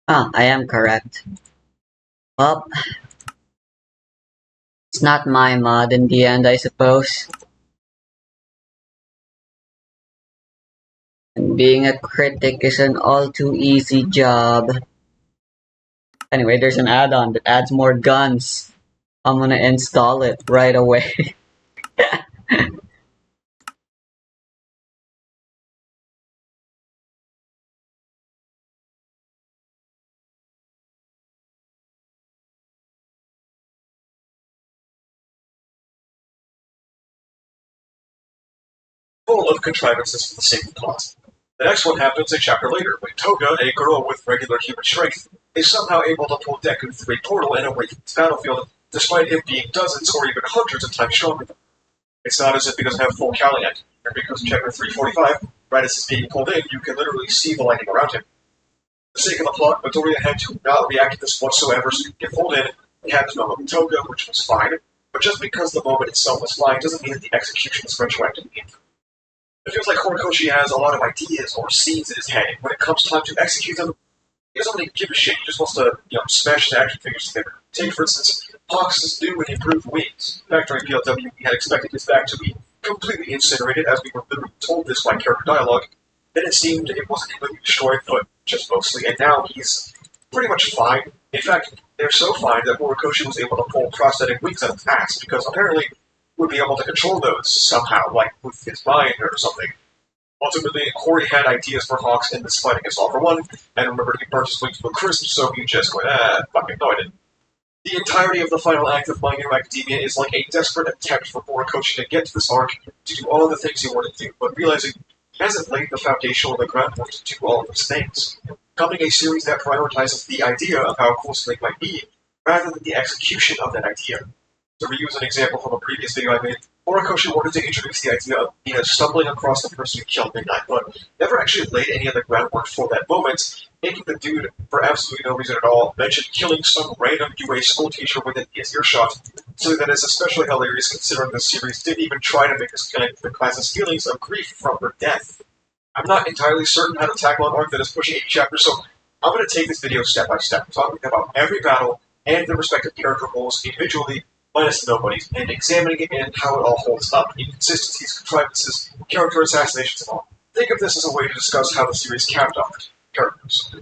Ah, I am correct. Well, it's not my mod in the end, I suppose. And being a critic is an all too easy job. Anyway, there's an add-on that adds more guns. I'm gonna install it right away. Full of contrivances for the sake of plot. The next one happens a chapter later, when Toga, a girl with regular human strength, is somehow able to pull Deku through a portal and away from this battlefield, despite him being dozens or even hundreds of times stronger. It's not as if he doesn't have full Kali yet, and because in chapter 345, right as it's being pulled in, you can literally see the lightning around him. For the sake of the plot, Midoriya had to not react to this whatsoever so he could get pulled in. He had to know Toga, which was fine, but just because the moment itself was fine doesn't mean that the execution is retroactive. It feels like Horikoshi has a lot of ideas or scenes in his head, and when it comes time to execute them, he doesn't really give a shit. He just wants to, smash his action figures together. Take, for instance, Hawks' new and improved wings. Back during PLW, we had expected his back to be completely incinerated, as we were literally told this by character dialogue. Then it seemed it wasn't completely destroyed, but just mostly, and now he's pretty much fine. In fact, they're so fine that Horikoshi was able to pull prosthetic wings out of his ass, because apparently would be able to control those somehow, like with his mind or something. Ultimately, Corey had ideas for Hawks in this fight against All for One, and remembered he burnt his wings to a crisp, so he just went, fucking no I didn't. The entirety of the final act of My Hero Academia is like a desperate attempt for Horikoshi to get to this arc, to do all the things he wanted to do, but realizing he hasn't laid the foundation or the groundwork to do all of those things. Becoming a series that prioritizes the idea of how cool something might be, rather than the execution of that idea. To reuse an example from a previous video I made, Horikoshi wanted to introduce the idea of Mina stumbling across the person who killed Midnight, but never actually laid any of the groundwork for that moment, making the dude, for absolutely no reason at all, mention killing some random UA school teacher within his earshot, something that is especially hilarious considering the series didn't even try to make us connect the class's feelings of grief from her death. I'm not entirely certain how to tackle an arc that is pushing 8 chapters, so I'm going to take this video step by step, talking about every battle and the respective character roles individually, minus the nobodies, and examining it and how it all holds up, inconsistencies, contrivances, character assassinations, and all. Think of this as a way to discuss how the series capped off characters.